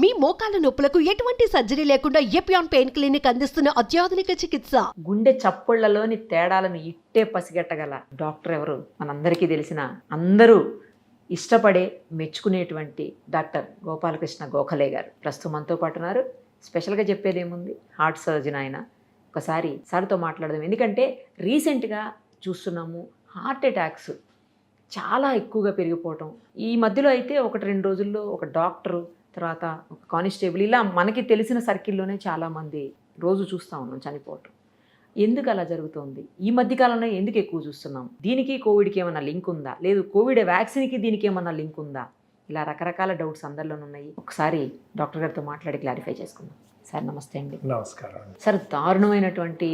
మీ మోకాల నొప్పులకు ఎటువంటి సర్జరీ లేకుండా ఎపియాన్ పెయిన్ క్లినిక్ అందిస్తున్న అత్యాధునిక చికిత్స. గుండె చప్పుళ్లలోని తేడాలను ఇట్టే పసిగట్టగల డాక్టర్ ఎవరు? మనందరికీ తెలిసిన, అందరూ ఇష్టపడే, మెచ్చుకునేటువంటి డాక్టర్ గోపాలకృష్ణ గోఖలే గారు ప్రస్తుతం మనతో పాటు ఉన్నారు. స్పెషల్గా చెప్పేది ఏముంది, హార్ట్ సర్జన్ ఆయన. ఒకసారి సార్తో మాట్లాడదాం. ఎందుకంటే రీసెంట్గా చూస్తున్నాము హార్ట్ అటాక్స్ చాలా ఎక్కువగా పెరిగిపోవటం. ఈ మధ్యలో అయితే 1-2 రోజుల్లో ఒక డాక్టరు, తర్వాత ఒక కానిస్టేబుల్, ఇలా మనకి తెలిసిన సర్కిల్లోనే చాలామంది రోజు చూస్తూ ఉన్నాం చనిపోవటం. ఎందుకు అలా జరుగుతుంది? ఈ మధ్యకాలంలో ఎందుకు ఎక్కువ చూస్తున్నాం? దీనికి కోవిడ్కి ఏమన్నా లింక్ ఉందా? లేదు కోవిడ్ వ్యాక్సిన్కి దీనికి ఏమన్నా లింక్ ఉందా? ఇలా రకరకాల డౌట్స్ అందరిలోనూ ఉన్నాయి. ఒకసారి డాక్టర్ గారితో మాట్లాడి క్లారిఫై చేసుకుందాం. సార్ నమస్తే అండి. నమస్కారం. సార్, దారుణమైనటువంటి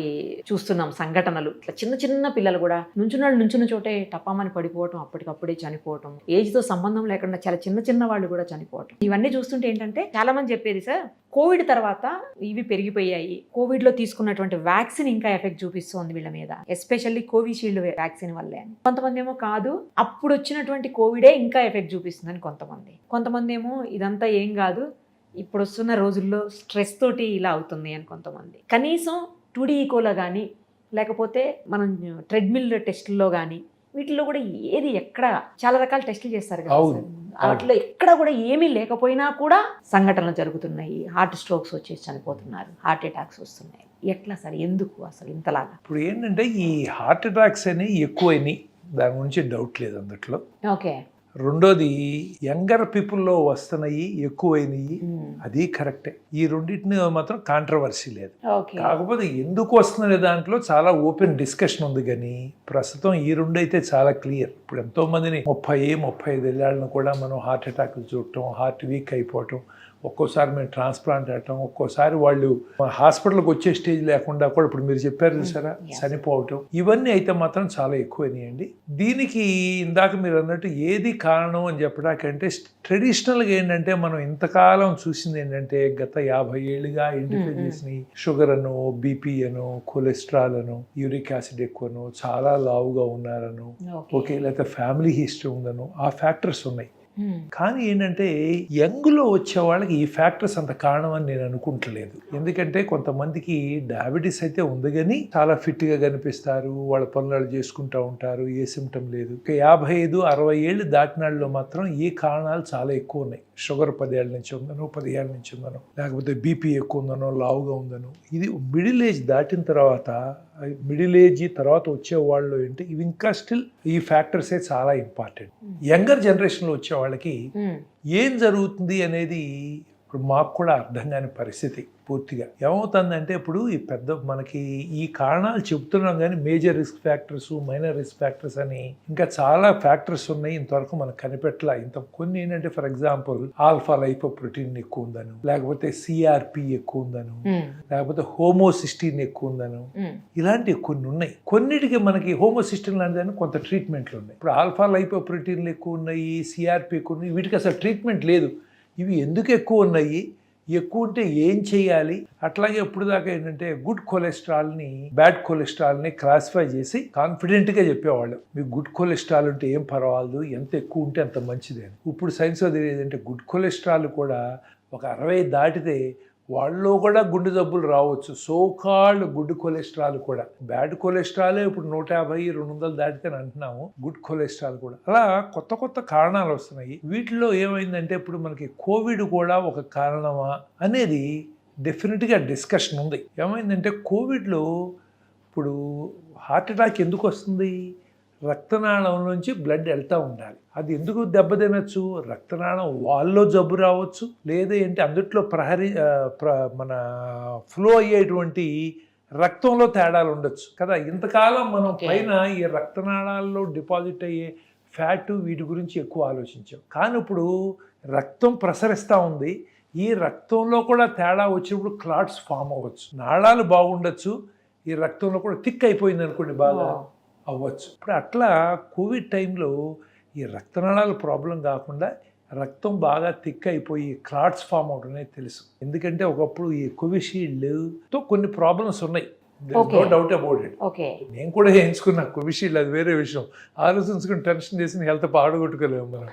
చూస్తున్నాం సంఘటనలు. ఇట్లా చిన్న చిన్న పిల్లలు కూడా నుంచున్న చోటే టపామని పడిపోవటం, అప్పటికప్పుడే చనిపోవటం, ఏజ్తో సంబంధం లేకుండా చాలా చిన్న చిన్న వాళ్ళు కూడా చనిపోవటం. ఇవన్నీ చూస్తుంటే ఏంటంటే చాలా మంది చెప్పేది, సార్ కోవిడ్ తర్వాత ఇవి పెరిగిపోయాయి, కోవిడ్లో తీసుకున్నటువంటి వ్యాక్సిన్ ఇంకా ఎఫెక్ట్ చూపిస్తుంది వీళ్ళ మీద, ఎస్పెషల్లీ కోవిషీల్డ్ వ్యాక్సిన్ వల్లే అని. కొంతమంది ఏమో కాదు, అప్పుడు వచ్చినటువంటి కోవిడే ఇంకా ఎఫెక్ట్ చూపిస్తుందని కొంతమంది ఏమో ఇదంతా ఏం కాదు, ఇప్పుడు వస్తున్న రోజుల్లో స్ట్రెస్ తోటి ఇలా అవుతుంది అని కొంతమంది. కనీసం 2D ఈకోలో కానీ, లేకపోతే మనం ట్రెడ్మిల్ టెస్టుల్లో కానీ, వీటిల్లో కూడా ఏది ఎక్కడ చాలా రకాల టెస్టులు చేస్తారు కదా, వాటిలో ఎక్కడ కూడా ఏమీ లేకపోయినా కూడా సంఘటనలు జరుగుతున్నాయి. హార్ట్ స్ట్రోక్స్ వచ్చేసి చనిపోతున్నారు, హార్ట్ అటాక్స్ వస్తున్నాయి. ఎట్లా సార్, ఎందుకు అసలు ఇంతలాగా? ఇప్పుడు ఏంటంటే ఈ హార్ట్ అటాక్స్ అని ఎక్కువైనాయి, దాని గురించి డౌట్ లేదు అందుట్లో. ఓకే. రెండోది యంగర్ పీపుల్లో వస్తున్నాయి, ఎక్కువైనాయి, అది కరెక్టే. ఈ రెండింటిని మాత్రం కాంట్రవర్సీ లేదు. కాకపోతే ఎందుకు వస్తున్న దాంట్లో చాలా ఓపెన్ డిస్కషన్ ఉంది. కానీ ప్రస్తుతం ఈ రెండు అయితే చాలా క్లియర్. ఇప్పుడు ఎంతో మందిని 30-35 ఏళ్ళను కూడా మనం హార్ట్ అటాక్లు చూడటం, హార్ట్ వీక్ అయిపోవటం, ఒక్కోసారి మేము ట్రాన్స్ప్లాంట్ అవటం, ఒక్కోసారి వాళ్ళు హాస్పిటల్కి వచ్చే స్టేజ్ లేకుండా కూడా ఇప్పుడు మీరు చెప్పారు చూసారా చనిపోవటం, ఇవన్నీ అయితే మాత్రం చాలా ఎక్కువైనాయండి. దీనికి ఇందాక మీరు అన్నట్టు ఏది కారణం అని చెప్పడానికంటే ట్రెడిషనల్గా ఏంటంటే మనం ఇంతకాలం చూసింది ఏంటంటే గత 50 ఏళ్ళుగా ఐడెంటిఫై చేసిన షుగర్ అను, బీపీ అను, కొలెస్ట్రాల్ అను, యూరిక్ యాసిడ్ ఎక్కువను, చాలా లావుగా ఉన్నారను, ఓకే, లేకపోతే ఫ్యామిలీ హిస్టరీ ఉందను, ఆ ఫ్యాక్టర్స్ ఉన్నాయి. కానీ ఏంటంటే యంగ్లో వచ్చే వాళ్ళకి ఈ ఫ్యాక్టర్స్ అంత కారణం అని నేను అనుకుంటలేదు. ఎందుకంటే కొంతమందికి డయాబెటీస్ అయితే ఉంది కానీ చాలా ఫిట్గా కనిపిస్తారు, వాళ్ళ పనులు చేసుకుంటూ ఉంటారు, ఏ సిమ్టమ్ లేదు. 55-60 ఏళ్ళు దాటినాళ్ళలో మాత్రం ఈ కారణాలు చాలా ఎక్కువ ఉన్నాయి. షుగర్ 10 ఏళ్ళ నుంచి ఉందనో, 10 ఏళ్ళ నుంచి ఉందనో, లేకపోతే బీపీ ఎక్కువ ఉందనో, లావుగా ఉందనో. ఇది మిడిల్ ఏజ్ దాటిన తర్వాత, మిడిల్ ఏజ్ తర్వాత వచ్చే వాళ్ళు ఏంటి, ఇవి ఇంకా స్టిల్ ఈ ఫ్యాక్టర్సే చాలా ఇంపార్టెంట్. యంగర్ జనరేషన్లో వచ్చే వాళ్ళకి ఏం జరుగుతుంది అనేది ఇప్పుడు మాకు కూడా అర్థం కాని పరిస్థితి. పూర్తిగా ఏమవుతుందంటే ఇప్పుడు ఈ మనకి ఈ కారణాలు చెప్తున్నాం కానీ major risk factors, minor risk factors అని ఇంకా చాలా ఫ్యాక్టర్స్ ఉన్నాయి. ఇంతవరకు మనకు కనిపెట్టలా. కొన్ని ఏంటంటే ఫర్ ఎగ్జాంపుల్ ఆల్ఫా లైపోప్రోటీన్ ఎక్కువ ఉందను, లేకపోతే సిఆర్పి ఎక్కువ ఉందను, లేకపోతే హోమోసిస్టిన్ ఎక్కువ ఉందను, ఇలాంటివి కొన్ని ఉన్నాయి. కొన్నిటికి మనకి హోమోసిస్టిన్ లాంటిదని కొంత ట్రీట్మెంట్లు ఉన్నాయి. ఇప్పుడు ఆల్ఫా లైపోప్రోటీన్లు ఎక్కువ ఉన్నాయి, సిఆర్పి ఎక్కువ ఉన్నాయి, వీటికి అసలు ట్రీట్మెంట్ లేదు. ఇవి ఎందుకు ఎక్కువ ఉన్నాయి, ఎక్కువ ఉంటే ఏం చేయాలి? అట్లాగే ఇప్పుడు దాకా ఏంటంటే గుడ్ కొలెస్ట్రాల్ని, బ్యాడ్ కొలెస్ట్రాల్ని క్లాసిఫై చేసి కాన్ఫిడెంట్గా చెప్పేవాళ్ళు, మీకు గుడ్ కొలెస్ట్రాల్ ఉంటే ఏం పర్వాలేదు, ఎంత ఎక్కువ ఉంటే అంత మంచిది అని. ఇప్పుడు సైన్స్ తెలియదంటే గుడ్ కొలెస్ట్రాల్ కూడా ఒక 60 దాటితే వాళ్ళు కూడా గుండె జబ్బులు రావచ్చు. సోకాల్డ్ గుడ్ కొలెస్ట్రాల్ కూడా. బ్యాడ్ కొలెస్ట్రాలే ఇప్పుడు 150-200 దాటితే అంటున్నాము, గుడ్ కొలెస్ట్రాల్ కూడా. అలా కొత్త కారణాలు వస్తున్నాయి. వీటిలో ఏమైందంటే ఇప్పుడు మనకి కోవిడ్ కూడా ఒక కారణమా అనేది డెఫినెట్గా డిస్కషన్ ఉంది. ఏమైందంటే కోవిడ్లో ఇప్పుడు హార్ట్ అటాక్ ఎందుకు వస్తుంది? రక్తనాళం నుంచి బ్లడ్ వెళ్తూ ఉండాలి. అది ఎందుకు దెబ్బతినచ్చు? రక్తనాళం వాల్లో జబ్బు రావచ్చు, లేదా ఏంటి అందుట్లో మన ఫ్లో అయ్యేటువంటి రక్తంలో తేడాలు ఉండొచ్చు కదా. ఇంతకాలం మనం పైన ఈ రక్తనాళాల్లో డిపాజిట్ అయ్యే ఫ్యాట్ వీటి గురించి ఎక్కువ ఆలోచించాం. కానీ ఇప్పుడు రక్తం ప్రసరిస్తూ ఉంది, ఈ రక్తంలో కూడా తేడా వచ్చినప్పుడు క్లాట్స్ ఫామ్ అవ్వచ్చు. నాళాలు బాగుండొచ్చు, ఈ రక్తంలో కూడా థిక్ అయిపోయింది అనుకోండి, బాగా అవ్వచ్చు. ఇప్పుడు అట్లా కోవిడ్ టైంలో ఈ రక్తనాళాల ప్రాబ్లం కాకుండా రక్తం బాగా థిక్ అయిపోయి క్లాట్స్ ఫామ్ అవడమే తెలుసు. ఎందుకంటే ఒకప్పుడు ఈ కోవిషీల్డ్తో కొన్ని ప్రాబ్లమ్స్ ఉన్నాయి. Okay. No doubt about it. Okay. నేను కూడా వేయించుకున్నా కోవిషీల్డ్, అది వేరే విషయం. ఆలోచించుకుని టెన్షన్ చేసి హెల్త్ పాడగొట్టుకోలేము మనం.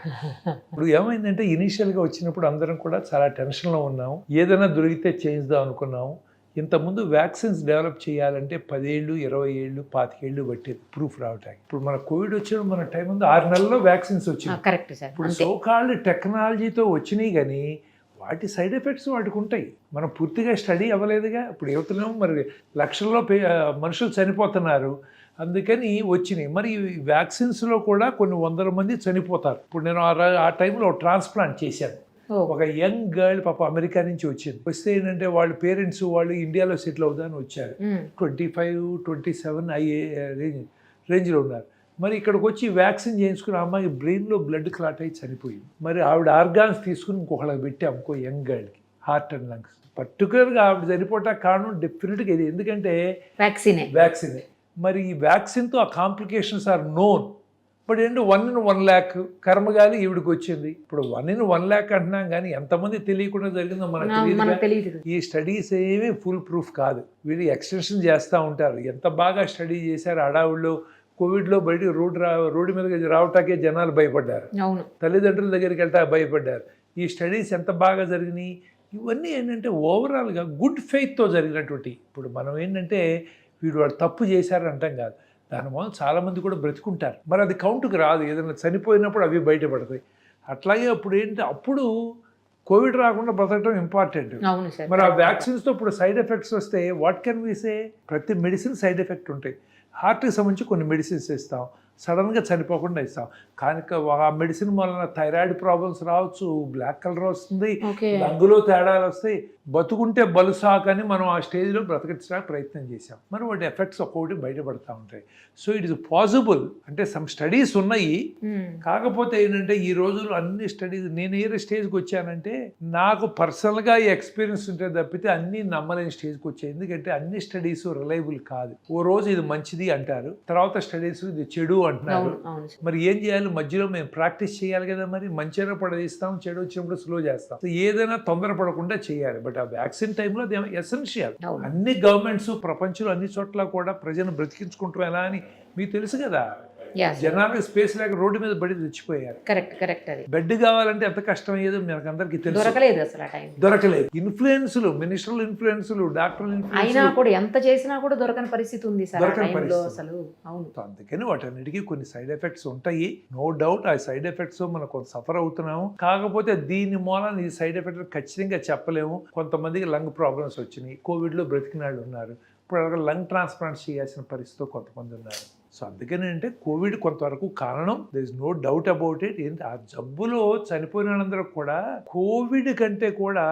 ఇప్పుడు ఏమైందంటే ఇనీషియల్గా వచ్చినప్పుడు అందరం కూడా చాలా టెన్షన్లో ఉన్నాం, ఏదైనా దొరికితే చేయిద్దాం అనుకున్నాం. ఇంతకుముందు వ్యాక్సిన్స్ డెవలప్ చేయాలంటే 10 ఏళ్ళు 20 ఏళ్ళు 25 ఏళ్ళు పట్టేది ప్రూఫ్ రావటానికి. ఇప్పుడు మన కోవిడ్ వచ్చిన మన టైం ఉంది 6 నెలల్లో వ్యాక్సిన్స్ వచ్చింది. Correct sir. ఇప్పుడు సోకాల్డ్ టెక్నాలజీతో వచ్చినాయి, కానీ వాటి సైడ్ ఎఫెక్ట్స్ వాటికి ఉంటాయి. మనం పూర్తిగా స్టడీ అవ్వలేదుగా. ఇప్పుడు యువతలేమో మరి లక్షల్లో మనుషులు చనిపోతున్నారు, అందుకని వచ్చినాయి. మరి ఈ వ్యాక్సిన్స్లో కూడా కొన్ని 100 మంది చనిపోతారు. ఇప్పుడు నేను ఆ టైంలో ట్రాన్స్ప్లాంట్ చేశాను. ఒక యంగ్ గర్ల్ పాప అమెరికా నుంచి వచ్చింది. వస్తే ఏంటంటే వాళ్ళ పేరెంట్స్ వాళ్ళు ఇండియాలో సెటిల్ అవుదాని వచ్చారు. 25, 27 అయ్యే రేంజ్లో ఉన్నారు. మరి ఇక్కడికి వచ్చి వ్యాక్సిన్ చేయించుకుని అమ్మాయి బ్రెయిన్లో బ్లడ్ క్లాట్ అయ్యి చనిపోయింది. మరి ఆవిడ ఆర్గాన్స్ తీసుకుని ఇంకొకళ్ళకి పెట్టాం, ఇంకో యంగ్ గర్ల్కి, హార్ట్ అండ్ లంగ్స్. పర్టికులర్గా ఆవిడ చనిపోవటానికి కారణం డెఫినెట్గా ఇది, ఎందుకంటే వ్యాక్సినే. మరి ఈ వ్యాక్సిన్తో ఆ కాంప్లికేషన్స్ ఆర్ నోన్. బట్ ఏంటో 1 in 1 lakh కర్మగాలి ఈవిడికి వచ్చింది. ఇప్పుడు 1 in 1 lakh అంటున్నాం, కానీ ఎంతమంది తెలియకుండా జరిగిందో మనకు తెలియదు. ఈ స్టడీస్ ఏమీ ఫుల్ ప్రూఫ్ కాదు. వీళ్ళు ఎక్స్టెన్షన్ చేస్తూ ఉంటారు. ఎంత బాగా స్టడీ చేశారు హడావుల్లో. కోవిడ్లో బయట రోడ్డు మీద రావటాకే జనాలు భయపడ్డారు, తల్లిదండ్రుల దగ్గరికి వెళ్తా భయపడ్డారు. ఈ స్టడీస్ ఎంత బాగా జరిగినాయి. ఇవన్నీ ఏంటంటే ఓవరాల్గా గుడ్ ఫెయిత్తో జరిగినటువంటి. ఇప్పుడు మనం ఏంటంటే వాళ్ళు తప్పు చేశారని అంటాం కాదు, దానివల్ల చాలామంది కూడా బ్రతుకుంటారు. మరి అది కౌంటుకు రాదు, ఏదైనా చనిపోయినప్పుడు అవి బయటపడతాయి. అట్లాగే అప్పుడు అప్పుడు కోవిడ్ రాకుండా బ్రతకడం ఇంపార్టెంట్. మరి ఆ వ్యాక్సిన్స్తో ఇప్పుడు సైడ్ ఎఫెక్ట్స్ వస్తే వాట్ కెన్ వి సే? ప్రతి మెడిసిన్ సైడ్ ఎఫెక్ట్ ఉంటాయి. హార్ట్కి సంబంధించి కొన్ని మెడిసిన్స్ ఇస్తాం, సడన్గా చనిపోకుండా ఇస్తాం. కానీ ఆ మెడిసిన్ వలన థైరాయిడ్ ప్రాబ్లమ్స్ రావచ్చు, బ్లాక్ కలర్ వస్తుంది, రంగులో తేడాలు వస్తాయి. బతుకుంటే బలుసాకని మనం ఆ స్టేజ్లో బ్రతకడానికి ప్రయత్నం చేసాం. మరి వాటి ఎఫెక్ట్స్ ఒక్కొక్కటి బయటపడతా ఉంటాయి. So it is possible. అంటే సమ్ స్టడీస్ ఉన్నాయి, కాకపోతే ఏంటంటే ఈ రోజుల్లో అన్ని స్టడీస్, నేను ఏ స్టేజ్కి వచ్చానంటే నాకు పర్సనల్గా ఈ ఎక్స్పీరియన్స్ ఉంటే తప్పితే అన్నీ నమ్మలేని స్టేజ్కి వచ్చాయి. ఎందుకంటే అన్ని స్టడీస్ రిలయబుల్ కాదు. ఓ రోజు ఇది మంచిది అంటారు, తర్వాత స్టడీస్ ఇది చెడు అంటున్నారు. మరి ఏం చేయాలి? మధ్యలో మేము ప్రాక్టీస్ చేయాలి కదా. మరి మంచిగా పడేస్తాం, చెడు వచ్చినప్పుడు స్లో చేస్తాం. ఏదైనా తొందరపడకుండా చేయాలి. బట్ ఆ వ్యాక్సిన్ టైంలో అది ఎసెన్షియల్. అన్ని గవర్నమెంట్స్ ప్రపంచంలో అన్ని చోట్ల కూడా ప్రజలను బ్రతికించుకుంటాం ఎలా అని మీకు తెలుసు కదా. జనాలు స్పేస్ లేక రోడ్డు మీద బడి తెచ్చిపోయారు. కరెక్ట్. అది బెడ్ కావాలంటే ఎంత కష్టం అయ్యేదో మనకు అందరికీ తెలుసు. దొరకలేదు. ఇన్ఫ్లుయెన్సులు, మినిస్టర్ల ఇన్ఫ్లుయెన్సులు, డాక్టర్ల అయినా కూడా ఎంత చేసినా కూడా దొరకని పరిస్థితి ఉంది సార్. అందుకని వాటన్నిటికీ కొన్ని సైడ్ ఎఫెక్ట్స్ ఉంటాయి, నో డౌట్. ఆ సైడ్ ఎఫెక్ట్స్ మనం కొంత సఫర్ అవుతున్నాము. కాకపోతే దీని మూలాన ఈ సైడ్ ఎఫెక్ట్ ఖచ్చితంగా చెప్పలేము. కొంతమందికి లంగ్ ప్రాబ్లమ్స్ వచ్చినాయి, కోవిడ్లో బ్రతికిన వాళ్ళు ఉన్నారు. ఇప్పుడు లంగ్ ట్రాన్స్ప్లాంట్ చేయాల్సిన పరిస్థితిలో కొంతమంది ఉన్నారు. సో అందుకని అంటే కోవిడ్ కొంతవరకు కారణం, there is no doubt about it. ఏంటి ఆ జబ్బులో చనిపోయిన వాళ్ళందరూ కూడా కోవిడ్ కంటే కూడా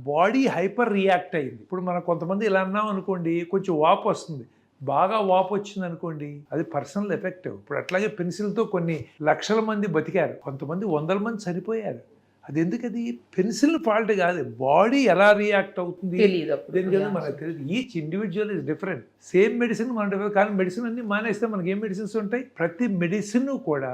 బాడీ హైపర్ రియాక్ట్ అయింది. ఇప్పుడు మనం కొంతమంది ఇలా అన్నాం అనుకోండి, కొంచెం వాపు వస్తుంది, బాగా వాపు వచ్చింది అనుకోండి, అది పర్సనల్ ఎఫెక్ట్. ఇప్పుడు అట్లాగే పెన్సిల్తో కొన్ని లక్షల మంది బతికారు, కొంతమంది 100 మంది చనిపోయారు. అది ఎందుకది? పెన్సిల్ ఫాల్ట్ కాదు, బాడీ ఎలా రియాక్ట్ అవుతుంది దేనికన్నా మనకు తెలియదు. Each individual is different. Same medicine మన డిఫరెంట్, కానీ మెడిసిన్ అన్ని మానేస్తే మనకి ఏం మెడిసిన్స్ ఉంటాయి? ప్రతి మెడిసిన్ కూడా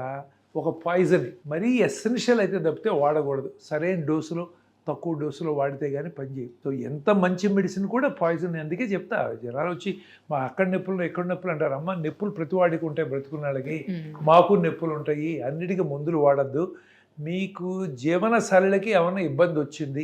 ఒక పాయిజన్, మరీ ఎసెన్షియల్ అయితే తప్పితే వాడకూడదు. సరైన డోసులో, తక్కువ డోసులో వాడితే కానీ పనిచేయదు. సో ఎంత మంచి మెడిసిన్ కూడా పాయిజన్. అందుకే చెప్తా, జనాలు వచ్చి మా అక్కడ నొప్పులు ఎక్కడ నొప్పులు అంటారు. అమ్మ, నొప్పులు ప్రతి వాడికి ఉంటాయి, బ్రతుకున్న వాళ్ళకి. మాకు నొప్పులు ఉంటాయి, అన్నిటికీ మందులు వాడద్దు. మీకు జీవన శైలికి ఏమైనా ఇబ్బంది వచ్చింది,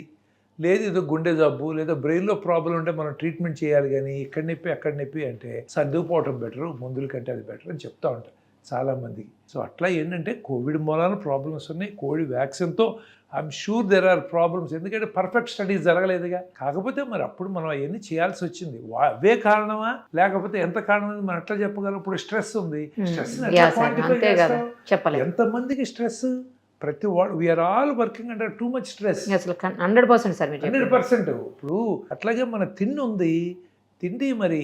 లేదు ఏదో గుండె జబ్బు లేదా బ్రెయిన్లో ప్రాబ్లం ఉంటే మనం ట్రీట్మెంట్ చేయాలి, కానీ ఇక్కడ నొప్పి అక్కడ నొప్పి అంటే సర్దుకుపోవటం బెటరు, మందుల కంటే అది బెటర్ అని చెప్తా ఉంటారు చాలామందికి. సో అట్లా ఏంటంటే కోవిడ్ మూలాన ప్రాబ్లమ్స్ ఉన్నాయి. కోవిడ్ వ్యాక్సిన్తో I'm sure there are problems, ఎందుకంటే పర్ఫెక్ట్ స్టడీస్ జరగలేదుగా. కాకపోతే మరి అప్పుడు మనం అవన్నీ చేయాల్సి వచ్చింది. అవే కారణమా లేకపోతే ఎంత కారణం మనం ఎట్లా చెప్పగలం? ఇప్పుడు స్ట్రెస్ ఉంది, స్ట్రెస్ ఎంతమందికి స్ట్రెస్? ప్రతి వాడు we're all working under too much stress. 100% sir, 100%. ఇప్పుడు అట్లాగే మన తిండి ఉంది, తిండి మరి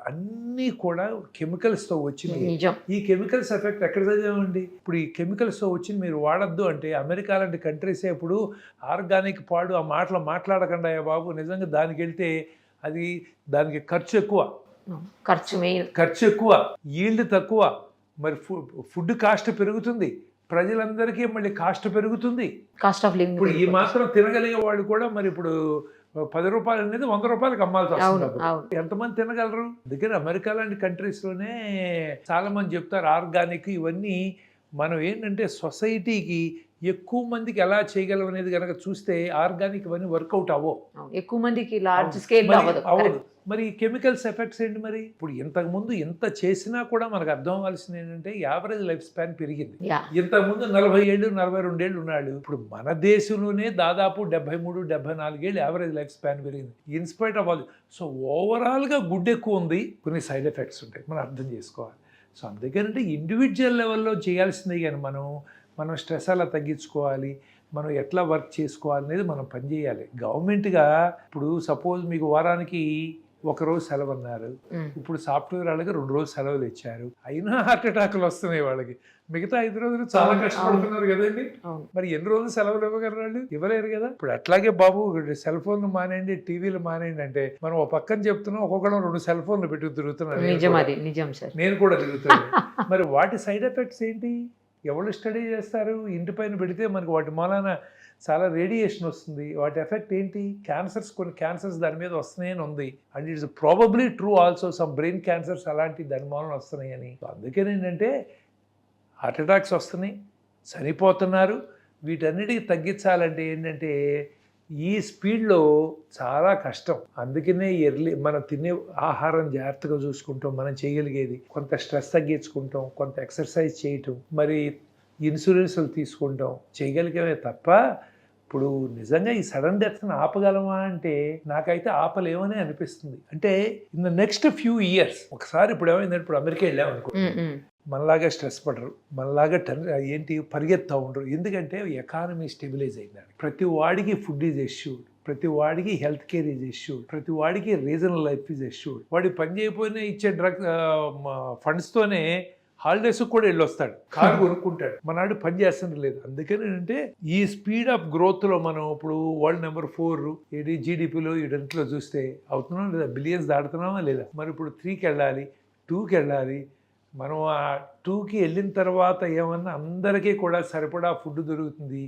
అన్నీ కూడా కెమికల్స్తో వచ్చినాయి. ఈ కెమికల్స్ ఎఫెక్ట్ ఎక్కడ చదివామండి? ఇప్పుడు ఈ కెమికల్స్తో వచ్చి మీరు వాడద్దు అంటే అమెరికా లాంటి కంట్రీసే ఇప్పుడు ఆర్గానిక్ పాడు ఆ మాటలు మాట్లాడకుండా బాబు, నిజంగా దానికి వెళ్తే అది దానికి ఖర్చు ఎక్కువ, ఈల్డ్ తక్కువ, మరి ఫుడ్ కాస్ట్ పెరుగుతుంది, ప్రజలందరికీ మళ్ళీ కాస్ట్ పెరుగుతుంది. కాస్ట్ ఆఫ్ లివింగ్ ఇప్పుడు ఈ మాత్రం తినగలిగే వాళ్ళు కూడా మరి ఇప్పుడు 10 రూపాయలు అనేది 100 రూపాయలకి అమ్మాల్సి వస్తుంది. అవును అవును ఎంతమంది తినగలరు? అందుకని అమెరికా లాంటి కంట్రీస్లోనే చాలా మంది చెప్తారు ఆర్గానిక్ ఇవన్నీ. మనం ఏంటంటే సొసైటీకి ఎక్కువ మందికి ఎలా చేయగలం అనేది కనుక చూస్తే ఆర్గానిక్ ఇవన్నీ వర్కౌట్ అవ్వవు. ఎక్కువ మందికి లార్జ్ స్కేల్ మరి అవ్వదు. మరి కెమికల్స్ ఎఫెక్ట్స్ ఏంటి? మరి ఇప్పుడు ఇంతకుముందు ఎంత చేసినా కూడా మనకు అర్థం అవ్వాల్సింది ఏంటంటే యావరేజ్ లైఫ్ స్పాన్ పెరిగింది. ఇంతకుముందు 40 ఏళ్ళు 42 ఏళ్ళు ఉన్నాడు. ఇప్పుడు మన దేశంలోనే దాదాపు 73-74 ఏళ్ళు యావరేజ్ లైఫ్ స్పాన్ పెరిగింది ఇన్స్పైట్ ఆఫ్ ఆల్. సో ఓవరాల్గా గుడ్ ఎక్కువ ఉంది, కొన్ని సైడ్ ఎఫెక్ట్స్ ఉంటాయి, మనం అర్థం చేసుకోవాలి. సో అందుకనంటే ఇండివిజువల్ లెవెల్లో చేయాల్సిందే కానీ మనం స్ట్రెస్ అలా తగ్గించుకోవాలి, మనం ఎట్లా వర్క్ చేసుకోవాలి అనేది మనం పనిచేయాలి. గవర్నమెంట్గా ఇప్పుడు సపోజ్ మీకు వారానికి 1 రోజు సెలవు అన్నారు, ఇప్పుడు సాఫ్ట్వేర్ వాళ్ళకి 2 రోజులు సెలవులు ఇచ్చారు, అయినా హార్ట్ అటాక్లు వస్తున్నాయి వాళ్ళకి. మిగతా 5 రోజులు చాలా కష్టపడుతున్నారు కదండి. మరి ఎన్ని రోజులు సెలవులు ఇవ్వగలరు? వాళ్ళు ఇవ్వలేరు కదా. ఇప్పుడు అట్లాగే బాబు సెల్ ఫోన్లు మానేయండి, టీవీలు మానేయండి అంటే మనం ఒక పక్కన చెప్తున్నాం, ఒక్కొక్కడం 2 సెల్ ఫోన్లు పెట్టి తిరుగుతున్నారు. నేను కూడా తిరుగుతున్నాను. మరి వాటి సైడ్ ఎఫెక్ట్స్ ఏంటి? ఎవరు స్టడీ చేస్తారు? ఇంటి పైన పెడితే మనకి వాటి మూలాన చాలా రేడియేషన్ వస్తుంది. వాటి ఎఫెక్ట్ ఏంటి? క్యాన్సర్స్, కొన్ని క్యాన్సర్స్ దాని మీద వస్తున్నాయని ఉంది. And it's probably true also, some brain cancers అలాంటి దాని మూలన వస్తున్నాయి అని. అందుకని ఏంటంటే హార్ట్ అటాక్స్ వస్తున్నాయి, చనిపోతున్నారు. వీటన్నిటికి తగ్గించాలంటే ఏంటంటే ఈ స్పీడ్లో చాలా కష్టం. అందుకనే మనం తినే ఆహారం జాగ్రత్తగా చూసుకుంటాం, మనం చేయగలిగేది కొంత స్ట్రెస్ తగ్గించుకుంటాం, కొంత ఎక్సర్సైజ్ చేయటం, మరి ఇన్సూరెన్స్లు తీసుకుంటాం, చేయగలిగేవే తప్ప ఇప్పుడు నిజంగా ఈ సడన్ డెత్ని ఆపగలమా అంటే నాకైతే ఆపలేమని అనిపిస్తుంది. అంటే in the next few years ఒకసారి ఇప్పుడు ఏమైందంటే, ఇప్పుడు అమెరికా వెళ్ళామనుకో, మనలాగా స్ట్రెస్ పడరు, మనలాగా పరిగెత్తా ఉండరు. ఎందుకంటే ఎకానమీ స్టెబిలైజ్ అయిందండి. ప్రతి వాడికి ఫుడ్ ఈజ్ ఎష్యూడ్, ప్రతి వాడికి హెల్త్ కేర్ ఈజ్ ఎష్యూడ్, ప్రతి వాడికి రీజనల్ లైఫ్ ఈజ్ ఎష్యూడ్. వాడి పని చేయకపోయినా ఇచ్చే ఫండ్స్తోనే హాలిడేస్ కూడా వెళ్ళొస్తాడు, కారు కొనుక్కుంటాడు. మనాడు పని చేస్తుంది లేదు. అందుకని అంటే ఈ స్పీడ్ ఆఫ్ గ్రోత్లో మనం ఇప్పుడు వరల్డ్ నెంబర్ 4 ఏది జీడిపిలో వీటన్నిటిలో చూస్తే అవుతున్నాం లేదా? బిలియన్స్ దాడుతున్నామా లేదా? మరి ఇప్పుడు 3కి వెళ్ళాలి, 2కి వెళ్ళాలి. మనం ఆ 2కి వెళ్ళిన తర్వాత ఏమన్నా అందరికీ కూడా సరిపడా ఫుడ్ దొరుకుతుంది.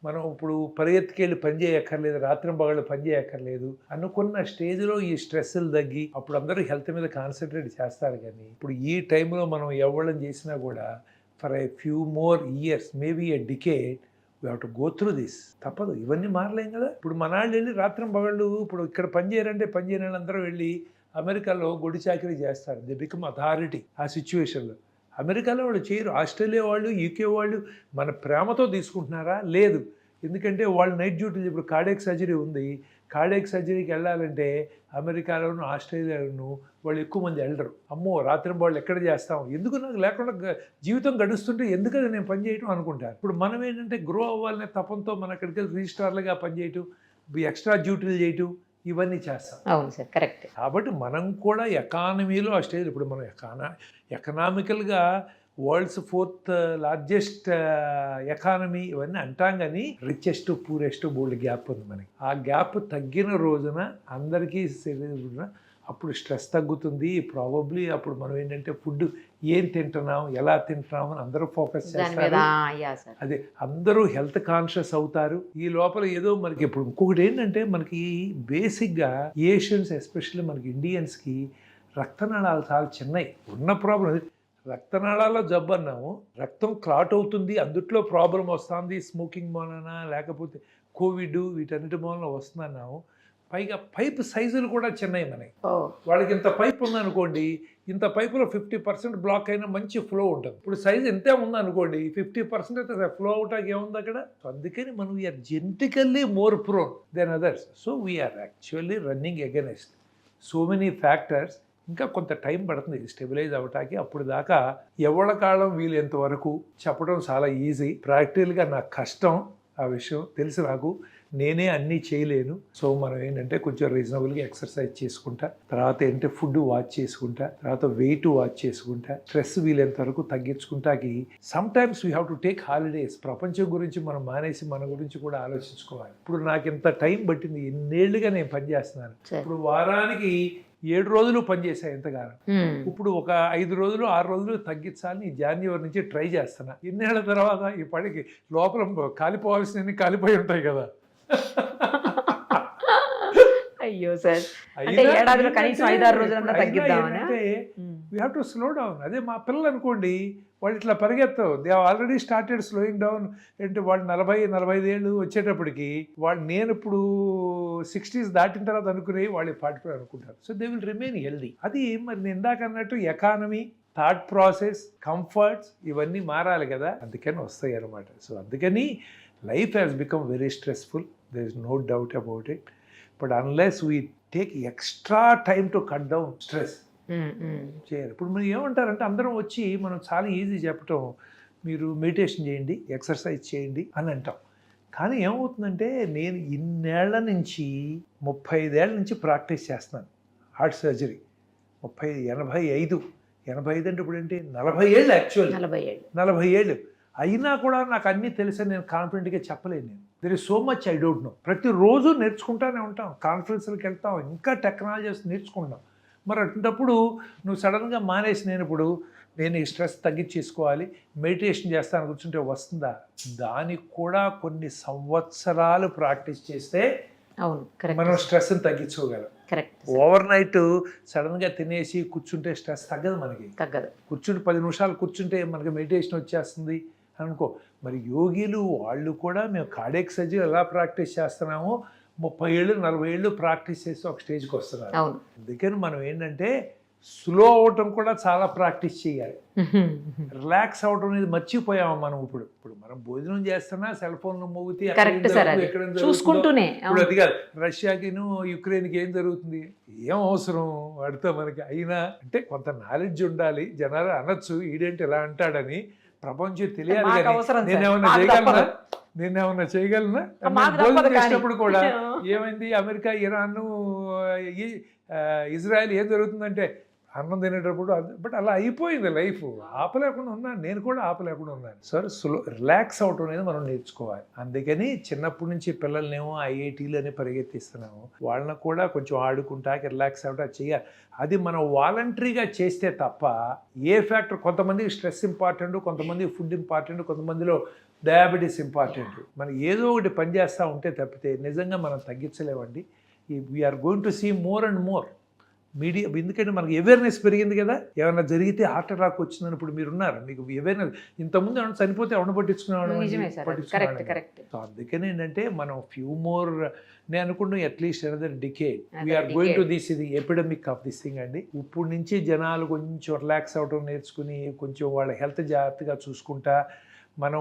మనం ఇప్పుడు పరిగెత్తుకెళ్ళి పని చేయక్కర్లేదు, రాత్రింబగళ్ళు పని చేయక్కర్లేదు అనుకున్న స్టేజ్లో ఈ స్ట్రెస్లు తగ్గి అప్పుడు అందరూ హెల్త్ మీద కాన్సన్ట్రేట్ చేస్తారు. కానీ ఇప్పుడు ఈ టైంలో మనం ఎవళ్ళం చేసినా కూడా for a few more years, maybe a decade, we have to go through this. తప్పదు, ఇవన్నీ మారలేం కదా. ఇప్పుడు మనాళ్ళు వెళ్ళి రాత్రింబగళ్ళు ఇప్పుడు ఇక్కడ పని చేయరంటే పని చేయని వాళ్ళందరూ వెళ్ళి అమెరికాలో గొడి చాకరీ చేస్తారు. దే బికమ్ అథారిటీ ఆ సిచ్యువేషన్లో. అమెరికాలో వాళ్ళు చేయరు. ఆస్ట్రేలియా వాళ్ళు, యూకే వాళ్ళు మన ప్రేమతో తీసుకుంటున్నారా? లేదు. ఎందుకంటే వాళ్ళు నైట్ డ్యూటీలు, ఇప్పుడు కార్డియాక్ సర్జరీ ఉంది, కార్డియాక్ సర్జరీకి వెళ్ళాలంటే అమెరికాలోను ఆస్ట్రేలియాలోను వాళ్ళు ఎక్కువ మంది వెళ్ళరు. అమ్మో రాత్రింబళ్ళు ఎక్కడ చేస్తాం, ఎందుకు నాకు లేకుండా జీవితం గడుస్తుంటే ఎందుకని నేను పని చేయటం అనుకుంటారు. ఇప్పుడు మనం ఏంటంటే గ్రో అవ్వాలనే తపంతో మన అక్కడికి వెళ్ళి రిజిస్ట్రార్లుగా పనిచేయటం, ఎక్స్ట్రా డ్యూటీలు చేయటం, ఇవన్నీ చేస్తాం. అవును సార్, కరెక్ట్. కాబట్టి మనం కూడా ఎకానమీలో ఆ స్టేజ్, ఇప్పుడు మనం ఎకనామికల్గా వరల్డ్స్ 4th లార్జెస్ట్ ఎకానమీ ఇవన్నీ అంటాం, కానీ రిచెస్ట్ పూరెస్ట్ బోల్డ్ గ్యాప్ ఉంది మనకి. ఆ గ్యాప్ తగ్గిన రోజున అందరికీ అప్పుడు స్ట్రెస్ తగ్గుతుంది. ప్రాబబ్లీ అప్పుడు మనం ఏంటంటే ఫుడ్ ఏం తింటున్నాం, ఎలా తింటున్నాం అని అందరూ ఫోకస్ చేస్తారు. అదే అందరూ హెల్త్ కాన్షియస్ అవుతారు. ఈ లోపల ఏదో మనకి ఇప్పుడు ఇంకొకటి ఏంటంటే మనకి బేసిక్గా ఏషియన్స్, ఎస్పెషల్లీ మనకి ఇండియన్స్కి రక్తనాళాలు చాలా చిన్నవి. ఉన్న ప్రాబ్లం రక్తనాళాల్లో జబ్బు అన్నాము, రక్తం క్లాట్ అవుతుంది, అందుట్లో ప్రాబ్లం వస్తుంది, స్మోకింగ్ మూలన లేకపోతే కోవిడ్ వీటన్నిటి మూలన వస్తుందన్నాము. పైగా పైప్ సైజులు కూడా చిన్నవి మనకి. వాళ్ళకి ఇంత పైప్ ఉందనుకోండి, ఇంత పైపులో 50% బ్లాక్ అయినా మంచి ఫ్లో ఉంటుంది. ఇప్పుడు సైజ్ ఎంతే ఉందనుకోండి, 50% అయితే ఫ్లో అవుటాకి ఏముంది అక్కడ. అందుకని మనం we're genetically more prone than others. So we're actually running against so many factors. ఇంకా కొంత టైం పడుతుంది స్టెబిలైజ్ అవ్వటానికి. అప్పుడు దాకా ఎవరి కాలం వీలైనంత వరకు చెప్పడం చాలా ఈజీ. ప్రాక్టికల్గా నాకు కష్టం ఆ విషయం తెలుసు, నాకు నేనే అన్నీ చేయలేను. సో మనం ఏంటంటే కొంచెం రీజనబుల్గా ఎక్సర్సైజ్ చేసుకుంటా, తర్వాత ఏంటంటే ఫుడ్ వాచ్ చేసుకుంటా, తర్వాత వెయిట్ వాచ్ చేసుకుంటా, స్ట్రెస్ వీలైనంత వరకు తగ్గించుకుంటాకి sometimes we have to take holidays. ప్రపంచం గురించి మనం మానేసి మన గురించి కూడా ఆలోచించుకోవాలి. ఇప్పుడు నాకు ఇంత టైం పట్టింది, ఎన్నేళ్లుగా నేను పనిచేస్తున్నాను. ఇప్పుడు వారానికి 7 రోజులు పనిచేసాయి ఎంతగానో. ఇప్పుడు ఒక 5 రోజులు 6 రోజులు తగ్గించాలని ఈ జనవరి నుంచి ట్రై చేస్తున్నా. ఎన్నేళ్ల తర్వాత ఈ పడికి లోపల కాలిపోవాల్సినవి కాలిపోయి ఉంటాయి కదా. అయ్యో సార్, అంటే ఏడాదిలో కనీసం 5-6 రోజులన్నా తగ్గిద్దామని. We have to slow down. అదే మా పిల్లలు అనుకోండి, వాళ్ళు ఇట్లా పరిగెత్తవు, they already started slowing down. అంటే వాళ్ళు 40-45 ఏళ్ళు వచ్చేటప్పటికి నేను ఇప్పుడు 60s దాటిన తర్వాత అనుకునే వాళ్ళు 45 అనుకుంటారు. So they will remain healthy. అది మరి నేను ఇందాక అన్నట్టు ఎకానమీ, థాట్ ప్రాసెస్, కంఫర్ట్స్ ఇవన్నీ మారాలి కదా, అందుకని వస్తాయి అన్నమాట. సో అందుకని life has become very stressful, there is no doubt about it. But unless we take extra time to cut down stress చేయరు. ఇప్పుడు మీరు ఏమంటారంటే అందరం వచ్చి మనం చాలా ఈజీ చెప్పటం, మీరు మెడిటేషన్ చేయండి, ఎక్సర్సైజ్ చేయండి అని అంటాం. కానీ ఏమవుతుందంటే నేను ఇన్నేళ్ల నుంచి 35 ఏళ్ల నుంచి ప్రాక్టీస్ చేస్తున్నాను హార్ట్ సర్జరీ. 85 అంటే ఇప్పుడు ఏంటి 40 ఏళ్ళు, యాక్చువల్ 40 ఏళ్ళు అయినా కూడా నాకు అన్నీ తెలుసని నేను కాన్ఫిడెంట్గా చెప్పలేను. నేను there is so much I don't know. ప్రతిరోజు నేర్చుకుంటానే ఉంటాం, కాన్ఫరెన్స్లకు వెళ్తాం, ఇంకా టెక్నాలజీస్ నేర్చుకుంటాం. మరి అటువంటిప్పుడు నువ్వు సడన్గా మానేసి నేను ఈ స్ట్రెస్ తగ్గించేసుకోవాలి, మెడిటేషన్ చేస్తాను కూర్చుంటే వస్తుందా? దానికి కూడా కొన్ని సంవత్సరాలు ప్రాక్టీస్ చేస్తే మనం స్ట్రెస్ని తగ్గించుకోగలం. ఓవర్ నైట్ సడన్గా తినేసి కూర్చుంటే స్ట్రెస్ తగ్గదు, మనకి తగ్గదు. కూర్చుంటే 10 నిమిషాలు కూర్చుంటే మనకి మెడిటేషన్ వచ్చేస్తుంది అనుకో. మరి యోగిలు వాళ్ళు కూడా మేము కార్డియాక్ సర్జరీ ఎలా ప్రాక్టీస్ చేస్తున్నామో 30 ఏళ్ళు 40 ఏళ్ళు ప్రాక్టీస్ చేసి ఒక స్టేజ్కి వస్తున్నారు. అందుకని మనం ఏంటంటే స్లో అవటం కూడా చాలా ప్రాక్టీస్ చేయాలి. రిలాక్స్ అవటం అనేది మర్చిపోయాము మనం. ఇప్పుడు మనం భోజనం చేస్తున్నా సెల్ ఫోన్లు మోగితే చూసుకుంటూనే. ఇప్పుడు అది కాదు, రష్యాకిను యుక్రెయిన్కి ఏం జరుగుతుంది, ఏం అవసరం వాడితో మనకి అయినా. అంటే కొంత నాలెడ్జ్ ఉండాలి, జనాలు అనొచ్చు ఈడేంటి ఎలా అంటాడని, ప్రపంచం తెలియాలి. నేనేమన్నా చేయగలనా? భోజనం చేసినప్పుడు కూడా ఏమైంది, అమెరికా, ఇరాన్, ఇజ్రాయెల్ ఏం జరుగుతుందంటే అన్నం తినేటప్పుడు బట్ అలా అయిపోయింది లైఫ్. ఆపలేకుండా ఉన్నాను, నేను కూడా ఆపలేకుండా ఉన్నాను. సరే రిలాక్స్ అవటం అనేది మనం నేర్చుకోవాలి. అందుకని చిన్నప్పటి నుంచి పిల్లల్నేమో ఐఐటీలు అని పరిగెత్తిస్తున్నాము, వాళ్ళని కూడా కొంచెం ఆడుకుంటాకి రిలాక్స్ అవటం చేయాలి. అది మనం వాలంటరీగా చేస్తే తప్ప ఏ ఫ్యాక్టర్, కొంతమందికి స్ట్రెస్ ఇంపార్టెంట్, కొంతమందికి ఫుడ్ ఇంపార్టెంట్, కొంతమందిలో డయాబెటీస్ ఇంపార్టెంట్. మనం ఏదో ఒకటి పని చేస్తూ ఉంటే తప్పితే నిజంగా మనం తగ్గించలేమండి. We are going to see more and more media. ఎందుకంటే మనకి అవేర్నెస్ పెరిగింది కదా, ఏమైనా జరిగితే హార్ట్ అటాక్ వచ్చిందని ఇప్పుడు మీరున్నారు, మీకు అవేర్నెస్. ఇంతకుముందు ఏమైనా చనిపోతే ఎవరిని పట్టించుకునేవాడు. సో అందుకని ఏంటంటే మనం ఫ్యూ మోర్, నేను అనుకుంటున్నాను at least another decade we're going to this, ఇది ఎపిడమిక్ ఆఫ్ దిస్ థింగ్ అండి. ఇప్పుడు నుంచి జనాలు కొంచెం రిలాక్స్ అవడం నేర్చుకుని కొంచెం వాళ్ళ హెల్త్ జాగ్రత్తగా చూసుకుంటా మనం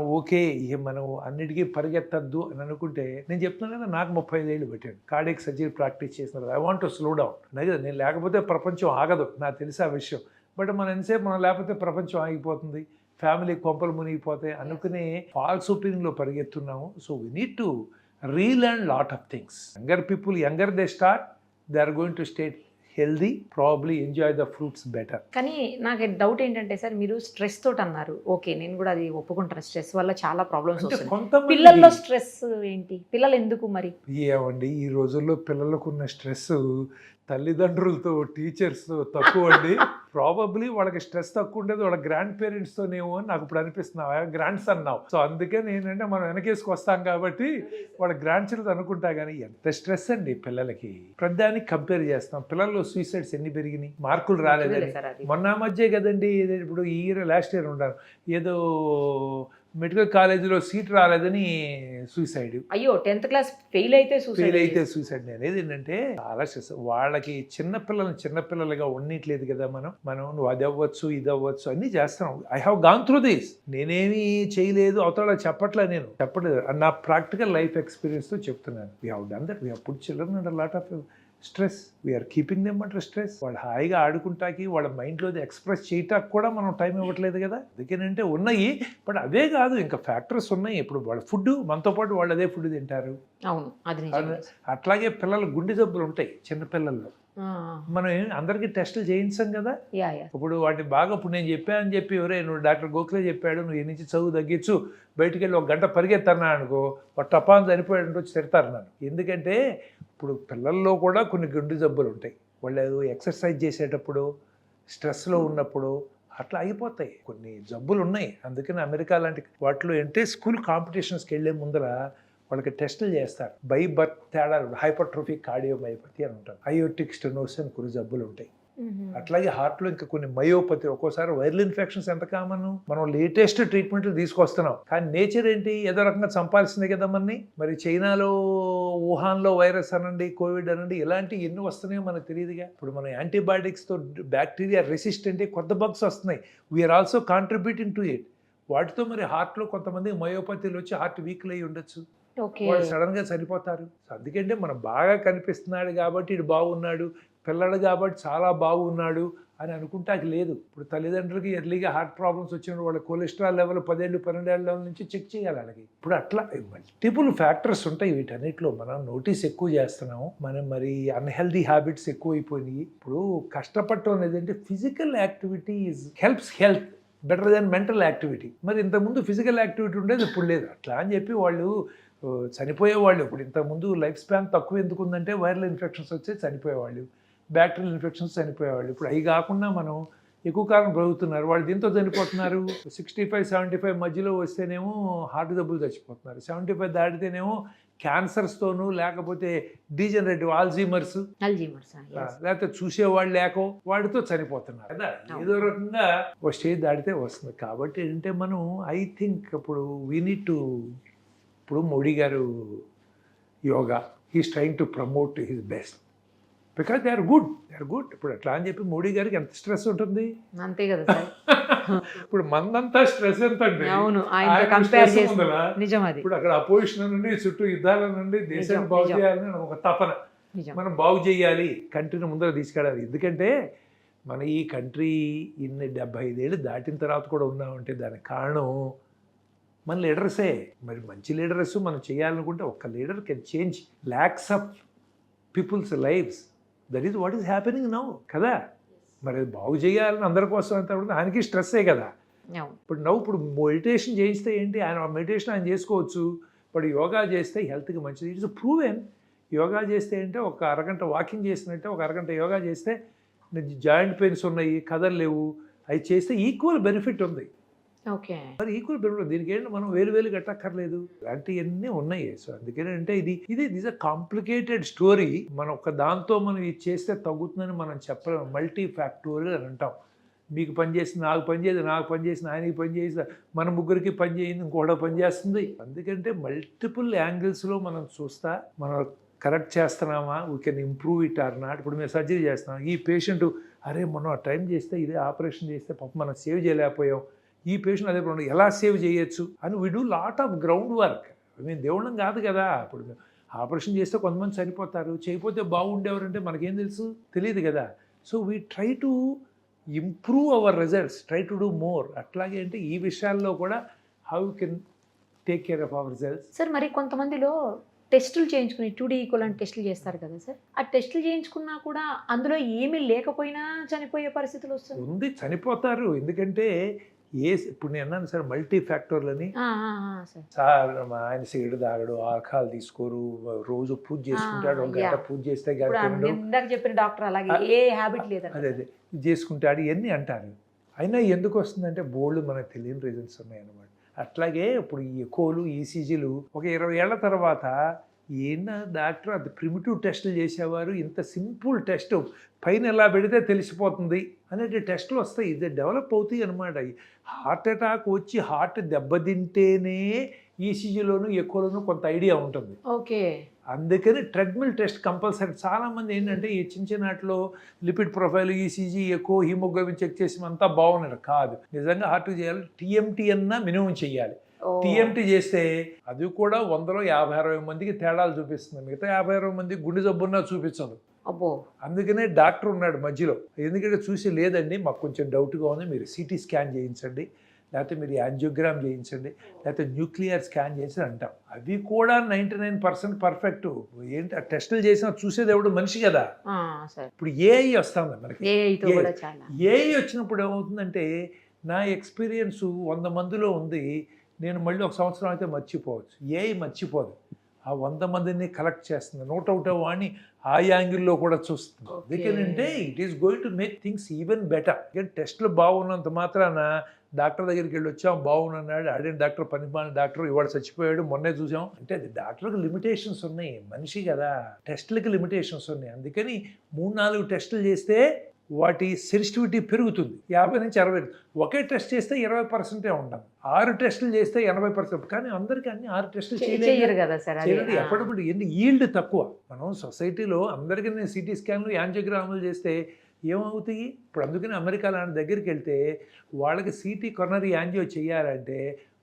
మనం అన్నిటికీ పరిగెత్తద్దు అని అనుకుంటే, నేను చెప్తున్నాను కదా, నాకు 35 ఏళ్ళు పెట్టాను కార్డియాక్ సర్జరీ ప్రాక్టీస్ చేసిన. I want to slow down. నేను లేకపోతే ప్రపంచం ఆగదు, నాకు తెలిసి ఆ విషయం. బట్ మనం ఎంతసేపు మనం లేకపోతే ప్రపంచం ఆగిపోతుంది, ఫ్యామిలీ కొంపలు మునిగిపోతాయి అనుకునే ఫాల్స్ ఒపీనియన్లో పరిగెత్తున్నాము. So we need to relearn lot of things. Younger they start, they are going to stay healthy, probably enjoy the fruits better. కానీ నాకు డౌట్ ఏంటంటే సార్, మీరు స్ట్రెస్ తోటి అన్నారు, ఓకే నేను కూడా అది ఒప్పుకుంటాను, స్ట్రెస్ వల్ల చాలా ప్రాబ్లమ్స్ వస్తాయి. పిల్లల్లో స్ట్రెస్ ఏంటి, పిల్లలు ఎందుకు మరి? ఏమండి ఈ రోజుల్లో పిల్లలకున్న స్ట్రెస్ తల్లిదండ్రులతో, టీచర్స్తో తక్కువ అండి. ప్రాబబ్లీ వాళ్ళకి స్ట్రెస్ తక్కువ ఉండేది వాళ్ళ గ్రాండ్ పేరెంట్స్తోనేమో అని నాకు ఇప్పుడు అనిపిస్తున్నావు, గ్రాండ్ సన్ నావు. సో అందుకని ఏంటంటే మనం వెనకేసుకు వస్తాం కాబట్టి వాళ్ళ గ్రాండ్ చిల్డ్రన్ అనుకుంటా. కానీ ఎంత స్ట్రెస్ అండి పిల్లలకి, ప్రతిదానికి కంపేర్ చేస్తాం. పిల్లల్లో సూసైడ్స్ ఎన్ని పెరిగినాయి, మార్కులు రాలేదని. మొన్న మధ్య కదండి, ఇప్పుడు ఈ ఇయర్ లాస్ట్ ఇయర్ ఉన్నాను, ఏదో మెడికల్ కాలేజీలో సీట్ రాలేదని సూసైడ్. అయ్యో 10th క్లాస్ ఫెయిల్ అయితే సూసైడ్. నేను అనేది ఏంటంటే చాలా స్ట్రెస్. వాళ్ళకి చిన్నపిల్లలుగా ఉండట్లేదు కదా మనం నువ్వు అది అవ్వచ్చు ఇది అవ్వచ్చు అన్నీ చేస్తున్నాం. I have gone through this. నేనేమి చేయలేదు, అవతల చెప్పట్లేదు, నా ప్రాక్టికల్ లైఫ్ ఎక్స్పీరియన్స్తో చెప్తున్నాను. We have done that. We have put children under lot of stress. We're keeping them under stress. వాళ్ళు హాయిగా ఆడుకుంటాకి, వాళ్ళ మైండ్లో ఎక్స్ప్రెస్ చేయటానికి కూడా మనం టైం ఇవ్వట్లేదు కదా. అందుకేనంటే ఉన్నాయి, బట్ అవే కాదు ఇంకా ఫ్యాక్టర్స్ ఉన్నాయి. ఇప్పుడు వాళ్ళ ఫుడ్, మనతో పాటు వాళ్ళు అదే ఫుడ్ తింటారు. అవును, అట్లాగే పిల్లల గుండె జబ్బులు ఉంటాయి చిన్నపిల్లల్లో. మనం అందరికీ టెస్టులు చేయించాం కదా. ఇప్పుడు వాటిని బాగా, ఇప్పుడు నేను చెప్పానని చెప్పి ఎవరే నువ్వు డాక్టర్ గోఖలే చెప్పాడు, నువ్వు నుంచి చదువు తగ్గించు, బయటికి వెళ్ళి 1 గంట పరిగెత్తన్నా అనుకో, ఒక టపాన్ చనిపోయాడు వచ్చి తిడతారు నన్ను. ఎందుకంటే ఇప్పుడు పిల్లల్లో కూడా కొన్ని గుండె జబ్బులు ఉంటాయి. వాళ్ళు ఎక్సర్సైజ్ చేసేటప్పుడు స్ట్రెస్లో ఉన్నప్పుడు అట్లా అయిపోతాయి. కొన్ని జబ్బులు ఉన్నాయి. అందుకని అమెరికా లాంటి వాటిలో అంటే స్కూల్ కాంపిటీషన్స్కి వెళ్ళే ముందర వాళ్ళకి టెస్టులు చేస్తారు. బై బర్త్ తేడా హైపర్ట్రోఫిక్ కార్డియోమయోపతి అని ఉంటారు. అయోటిక్ స్టెనోసిస్ అని కొన్ని జబ్బులు ఉంటాయి. అట్లాగే హార్ట్లో ఇంకా కొన్ని మయోపతి, ఒక్కోసారి వైరల్ ఇన్ఫెక్షన్స్ ఎంత కామన్. మనం లేటెస్ట్ ట్రీట్మెంట్లు తీసుకొస్తున్నాం, కానీ నేచర్ ఏంటి ఏదో రకంగా చంపాల్సిందే కదా మనని. మరి చైనాలో వుహాన్లో వైరస్ అనండి, కోవిడ్ అనండి, ఇలాంటివి ఎన్ని వస్తున్నాయో మనకు తెలియదుగా. ఇప్పుడు మనం యాంటీబయాటిక్స్తో బ్యాక్టీరియా రెసిస్టెంట్ కొత్త బగ్స్ వస్తున్నాయి. We're also contributing to it. వాటితో మరి హార్ట్లో కొంతమంది మయోపతిలు వచ్చి హార్ట్ వీక్లు అయ్యి ఉండొచ్చు. వాళ్ళు సడన్ గా చనిపోతారు. అందుకంటే మనం బాగా కనిపిస్తున్నాడు కాబట్టి ఇటు బాగున్నాడు, పిల్లడు కాబట్టి చాలా బాగున్నాడు అని అనుకుంటాకి లేదు. ఇప్పుడు తల్లిదండ్రులకి ఎర్లీగా హార్ట్ ప్రాబ్లమ్స్ వచ్చినప్పుడు వాళ్ళ కొలెస్ట్రాల్ లెవెల్ 10 ఏళ్ళు 12 ఏళ్ళ నుంచి చెక్ చేయాలి వాళ్ళకి. ఇప్పుడు అట్లా మల్టిపుల్ ఫ్యాక్టర్స్ ఉంటాయి. వీటన్నిటిలో మనం నోటీస్ ఎక్కువ చేస్తున్నాము. మనం మరి అన్హెల్దీ హ్యాబిట్స్ ఎక్కువ అయిపోయినాయి. ఇప్పుడు కష్టపడటం అనేది అంటే physical activity helps health better than mental activity. మరి ఇంతకుముందు ఫిజికల్ యాక్టివిటీ ఉండేది, ఇప్పుడు లేదు. అట్లా అని చెప్పి వాళ్ళు చనిపోయేవాళ్ళు. ఇప్పుడు ఇంతకుముందు లైఫ్ స్పాన్ తక్కువ ఎందుకు ఉందంటే వైరల్ ఇన్ఫెక్షన్స్ వచ్చే చనిపోయేవాళ్ళు, బ్యాక్టీరియల్ ఇన్ఫెక్షన్స్ చనిపోయేవాళ్ళు. ఇప్పుడు అవి కాకుండా మనం ఎక్కువ కాలం బ్రతుకుతున్నారు. వాళ్ళు దీంతో చనిపోతున్నారు. 65-75 మధ్యలో వస్తేనేమో హార్ట్ జబ్బులు చచ్చిపోతున్నారు. 75 దాటితేనేమో క్యాన్సర్స్తోనూ, లేకపోతే డీజనరేటివ్ ఆల్జీమర్స్, లేకపోతే చూసేవాళ్ళు లేకో వాటితో చనిపోతున్నారు కదా. ఏదో రకంగా ఒక స్టేజ్ దాటితే వస్తుంది. కాబట్టి ఏంటంటే మనం ఐ థింక్ ఇప్పుడు వీ నీడ్ టు, ఇప్పుడు Modi garu yoga he's trying to promote his best because they are good. ఇప్పుడు అట్లా అని చెప్పి మోడీ గారికి ఎంత స్ట్రెస్ ఉంటుంది, అంతే కదా సార్. ఇప్పుడు మందంతా స్ట్రెస్ ఎంత అండి. ఇప్పుడు అక్కడ అపోజిషన్ నుండి చుట్టూ యుద్ధాల నుండి దేశాన్ని బాగు చేయాలని ఒక తపన. మనం బాగు చేయాలి, కంట్రీని ముందర తీసుకెళ్ళాలి. ఎందుకంటే మన ఈ కంట్రీ ఇన్ని 75 ఏళ్ళు దాటిన తర్వాత కూడా ఉన్నామంటే దానికి కారణం మన లీడర్సే. మరి మంచి లీడర్స్ మనం చేయాలనుకుంటే ఒక్క leader can change lakhs of people's lives. That is what is happening now కదా. మరి బాగు చేయాలని అందరి కోసం అంత ఆయనకి స్ట్రెస్సే కదా. ఇప్పుడు మెడిటేషన్ చేయిస్తే ఏంటి, ఆయన మెడిటేషన్ ఆయన చేసుకోవచ్చు. ఇప్పుడు యోగా చేస్తే హెల్త్కి మంచిది. It's proven. యోగా చేస్తే అంటే ఒక అరగంట వాకింగ్ చేసినట్టే ఒక అరగంట యోగా చేస్తే జాయింట్ పెయిన్స్ ఉన్నాయి, కదలలేవు, అవి చేస్తే ఈక్వల్ బెనిఫిట్ ఉంది. ఓకే, మరి ఈక్వల్ బెనిఫిట్. దీనికి ఏంటి మనం వేలు కట్టక్కర్లేదు, ఇలాంటివన్నీ ఉన్నాయి. సో అందుకేనంటే ఇది అ కాంప్లికేటెడ్ స్టోరీ. మనం ఒక దాంతో మనం ఇది చేస్తే తగ్గుతుందని మనం చెప్పలేము. మల్టీ ఫ్యాక్టోరియల్ అని అంటాం. మీకు పనిచేసింది, నాకు పనిచేసి, నాకు పనిచేసింది, ఆయనకి పనిచేసి, మన ముగ్గురికి పనిచేయింది, ఇంకోటి పనిచేస్తుంది. అందుకంటే మల్టిపుల్ యాంగిల్స్లో మనం చూస్తా మనం కరెక్ట్ చేస్తున్నామా, we can improve it or not. ఇప్పుడు మేము సర్జరీ చేస్తున్నాం, ఈ పేషెంట్ అరే మనం ఆ టైం చేస్తే ఇదే ఆపరేషన్ చేస్తే పాపం మనం సేవ్ చేయలేకపోయాం, ఈ పేషెంట్ అదే ప్రాబ్లం ఎలా సేవ్ చేయొచ్చు అని we do lot of ground work. మేము దేవుళ్ళం కాదు కదా. ఇప్పుడు ఆపరేషన్ చేస్తే కొంతమంది చనిపోతారు, చేయకపోతే బాగుండేవారంటే మనకేం తెలుసు, తెలియదు కదా. So we try to improve our results, try to do more. అట్లాగే అంటే ఈ విషయాల్లో కూడా how you can take care of our results. Sir మరి కొంతమందిలో టెస్టులు చేయించుకుని 2D ఈక్వలెంట్ టెస్టులు చేస్తారు కదా సార్, ఆ టెస్టులు చేయించుకున్నా కూడా అందులో ఏమీ లేకపోయినా చనిపోయే పరిస్థితులు వస్తుంది. చనిపోతారు. ఎందుకంటే ఇప్పుడు నేను అన్నాను సార్ మల్టీ ఫ్యాక్టర్లని. సార్ ఆయన సిగరెట్ తాగడు, ఆల్కహాల్ తీసుకోరు, రోజు పూజ చేసుకుంటాడు, 1 గంట పూజ చేస్తే చెప్పిన డాక్టర్ అలాగే ఏ హ్యాబిట్ లేదు, అదే చేసుకుంటాడు, ఇవన్నీ అంటారు. అయినా ఎందుకు వస్తుందంటే బోల్డ్ మనకు తెలియని రీజన్స్ ఉన్నాయన్నమాట. అట్లాగే ఇప్పుడు ఈ ఎకోలు, ఈసీజీలు ఒక 20 ఏళ్ల తర్వాత ఏంటో డాక్టర్ అది ప్రిమిటివ్ టెస్టులు చేసేవారు, ఇంత సింపుల్ టెస్ట్ పైన ఎలా పెడితే తెలిసిపోతుంది అనేది టెస్టులు వస్తాయి. ఇది డెవలప్ అవుతాయి అనమాట. హార్ట్ అటాక్ వచ్చి హార్ట్ దెబ్బతింటేనే ఈసీజీలోను ఎక్కువలోనూ కొంత ఐడియా ఉంటుంది. ఓకే, అందుకని ట్రెడ్మిల్ టెస్ట్ కంపల్సరీ. చాలామంది ఏంటంటే ఈ చిన్న వాటిలో లిపిడ్ ప్రొఫైల్, ఈసీజీ, ఎక్కువ హీమోగ్లోబిన్ చెక్ చేసి అంతా బాగున్నారు కాదు. నిజంగా హార్ట్ చేయాలి, టీఎంటీ అన్నా మినిమం చెయ్యాలి. టీఎంటీ చేస్తే అది కూడా 100లో 50-60 మందికి తేడాలు చూపిస్తుంది. మిగతా 50-60 మందికి గుండె జబ్బున్నా చూపించదు. అందుకనే డాక్టర్ ఉన్నాడు మధ్యలో. ఎందుకంటే చూసి లేదండి మాకు కొంచెం డౌట్గా ఉంది, మీరు సిటీ స్కాన్ చేయించండి, లేకపోతే మీరు యాంజియోగ్రామ్ చేయించండి, లేకపోతే న్యూక్లియర్ స్కాన్ చేసి అంటాం. అవి కూడా 99% పర్ఫెక్ట్. ఏంటి ఆ టెస్టులు చేసినా చూసేది ఎవడు మనిషి కదా. ఇప్పుడు ఏఐ వస్తుంది మనకి. ఏఐ వచ్చినప్పుడు ఏమవుతుందంటే నా ఎక్స్పీరియన్స్ 100 మందిలో ఉంది, నేను మళ్ళీ 1 సంవత్సరం అయితే మర్చిపోవచ్చు. ఏఐ మర్చిపోదు. ఆ 100 మందిని కలెక్ట్ చేస్తుంది. నోట్ అవుట్ వాడిని ఆ యాంగిల్లో కూడా చూస్తుంది. Okay. ఎందుకంటే it is going to make things even better. టెస్ట్లు బాగున్నంత మాత్రాన డాక్టర్ దగ్గరికి వెళ్ళి వచ్చాం బాగున్నాడు, అడే డాక్టర్ పనిమాలిన డాక్టర్ ఇవాళ చచ్చిపోయాడు మొన్నే చూసాం అంటే అది డాక్టర్కి లిమిటేషన్స్ ఉన్నాయి, మనిషి కదా, టెస్టులకి లిమిటేషన్స్ ఉన్నాయి. అందుకని 3-4 టెస్టులు చేస్తే వాటి సెన్సిటివిటీ పెరుగుతుంది 50 నుంచి 60. ఒకే టెస్ట్ చేస్తే 20% ఉంటాం, 6 టెస్టులు చేస్తే 80%. కానీ అందరికీ అన్ని 6 టెస్టులు చేయరు కదా సార్. ఎప్పటికప్పుడు ఈల్డ్ తక్కువ. మనం సొసైటీలో అందరికీ సిటీ స్కాన్లు యాంజియోగ్రాములు చేస్తే ఏమవుతాయి? ఇప్పుడు అందుకని అమెరికా లాంటి దగ్గరికి వెళ్తే వాళ్ళకి సిటీ కొనరీ యాంజియో చేయాలంటే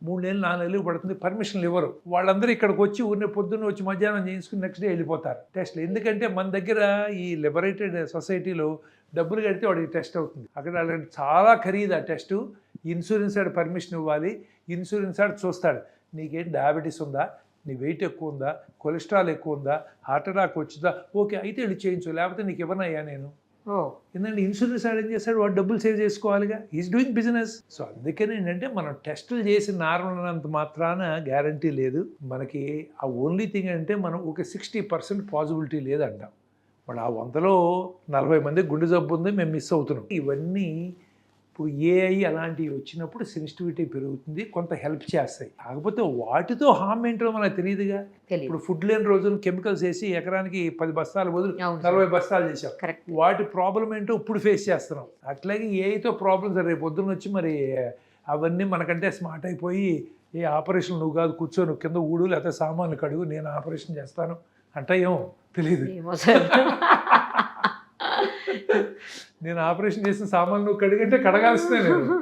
3 నెలలు 4 నెలలు పడుతుంది, పర్మిషన్లు ఇవ్వరు. వాళ్ళందరూ ఇక్కడికి వచ్చి ఊరిని పొద్దున్న వచ్చి మధ్యాహ్నం చేయించుకుని నెక్స్ట్ డే వెళ్ళిపోతారు టెస్ట్లు. ఎందుకంటే మన దగ్గర ఈ లిబరేటెడ్ సొసైటీలో డబ్బులు కడితే వాడికి టెస్ట్ అవుతుంది. అక్కడ వాళ్ళకి చాలా ఖరీదు ఆ టెస్టు. ఇన్సూరెన్స్ ఆడు పర్మిషన్ ఇవ్వాలి, ఇన్సూరెన్స్ ఆడు చూస్తాడు నీకేం డయాబెటీస్ ఉందా, నీ వెయిట్ ఎక్కువ ఉందా, కొలెస్ట్రాల్ ఎక్కువ ఉందా, హార్ట్ అటాక్ వచ్చిందా, ఓకే అయితే వెళ్ళి చేయించు, లేకపోతే నీకు ఇవ్వనయ్యా నేను. ఎందుకంటే ఇన్సూరెన్స్ ఆడు ఏం చేస్తాడు, వాడు డబ్బులు సేవ్ చేసుకోవాలిగా, ఈజ్ డూయింగ్ బిజినెస్. సో అందుకని ఏంటంటే మనం టెస్టులు చేసి నార్మల్ అన్నంత మాత్రాన గ్యారంటీ లేదు మనకి. ఆ ఓన్లీ థింగ్ అంటే మనం ఒక 60% పాసిబిలిటీ లేదంటాం. మన ఆ 100లో 40 మంది గుండె జబ్బు ఉంది, మేము మిస్ అవుతున్నాం. ఇవన్నీ ఇప్పుడు ఏఐ అలాంటివి వచ్చినప్పుడు సెన్సిటివిటీ పెరుగుతుంది, కొంత హెల్ప్ చేస్తాయి. కాకపోతే వాటితో హామ్ ఏంటో మనకు తెలియదుగా. ఇప్పుడు ఫుడ్ లేని రోజులు కెమికల్స్ వేసి ఎకరానికి 10 బస్తాలు బదులు 40 బస్తాలు చేసాం. వాటి ప్రాబ్లం ఏంటో ఇప్పుడు ఫేస్ చేస్తున్నాం. అట్లాగే ఏఐతో ప్రాబ్లమ్స్ రేపు పొద్దున్న వచ్చి మరి అవన్నీ మనకంటే స్మార్ట్ అయిపోయి ఏ ఆపరేషన్ నువ్వు కాదు కూర్చో, నువ్వు కింద ఊడు లేకపోతే సామాన్లు కడుగు, నేను ఆపరేషన్ చేస్తాను అంటే ఏమో తెలియదు. నేను ఆపరేషన్ చేసిన సామాన్లు నువ్వు కడిగంటే కడగాల్సిందే నేను.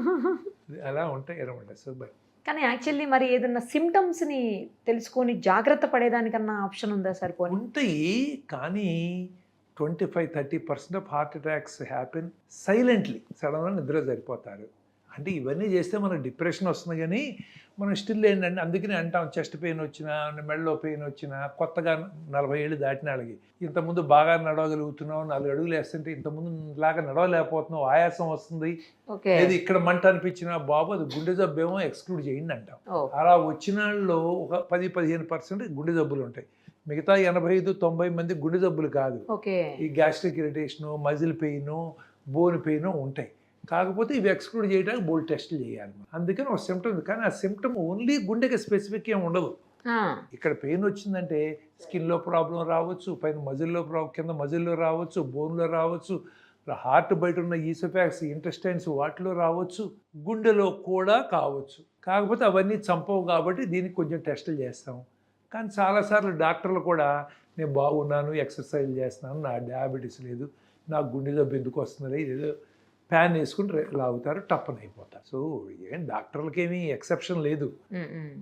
అలా ఉంటాయి అనమాట. సో బై కానీ యాక్చువల్లీ మరి ఏదన్నా సిమ్టమ్స్ని తెలుసుకొని జాగ్రత్త పడేదానికన్నా ఆప్షన్ ఉందా సార్? పోనీ ఉంటాయి, కానీ 25-30% of heart attacks happen silently. సడన్గా నిద్ర సరిపోతారు. అంటే ఇవన్నీ చేస్తే మనకు డిప్రెషన్ వస్తుంది, కానీ మనం స్టిల్ ఏంటంటే అందుకని అంటాం చెస్ట్ పెయిన్ వచ్చినా, మెడలో పెయిన్ వచ్చినా, కొత్తగా 40 ఏళ్ళు దాటిన వాళ్ళకి ఇంతకుముందు బాగా నడవగలుగుతున్నావు, 4 అడుగులు వేస్తుంటే ఇంతకుముందు లాగా నడవలేకపోతున్నావు, ఆయాసం వస్తుంది, లేదు ఇక్కడ మంట అనిపించినా బాబు అది గుండె జబ్బు ఏమో ఎక్స్క్లూడ్ చేయండి అంటాం. అలా వచ్చిన వాళ్ళలో ఒక 10-15% గుండె జబ్బులు ఉంటాయి. మిగతా 85-90 మంది గుండె జబ్బులు కాదు, ఈ gastric irritation, muscle pain, bone pain ఉంటాయి. కాకపోతే ఇవి ఎక్స్క్లూడ్ చేయడానికి బోల్డ్ టెస్టులు చేయాలి. అందుకని ఒక సిమ్టమ్ ఉంది, కానీ ఆ సిమ్టమ్ ఓన్లీ గుండెకి స్పెసిఫిక్ ఏమి ఉండదు. ఇక్కడ పెయిన్ వచ్చిందంటే స్కిన్లో ప్రాబ్లం రావచ్చు, పైన మజిల్లో కింద మజిల్లో రావచ్చు, బోన్లో రావచ్చు, హార్ట్ బయట ఉన్న ఈసోఫాక్స్, ఇంటెస్టైన్స్ వాటిలో రావచ్చు, గుండెలో కూడా కావచ్చు. కాకపోతే అవన్నీ చంపవు కాబట్టి దీనికి కొంచెం టెస్టులు చేస్తాం. కానీ చాలాసార్లు డాక్టర్లు కూడా నేను బాగున్నాను, ఎక్సర్సైజ్ చేస్తున్నాను, నా డయాబెటీస్ లేదు, నాకు గుండె జబ్బు ఎందుకు వస్తుంది, ఇదేదో ఫ్యాన్ వేసుకుని లాగుతారు, టప్పని అయిపోతారు. సో ఏం డాక్టర్లకి ఏమీ ఎక్సెప్షన్ లేదు.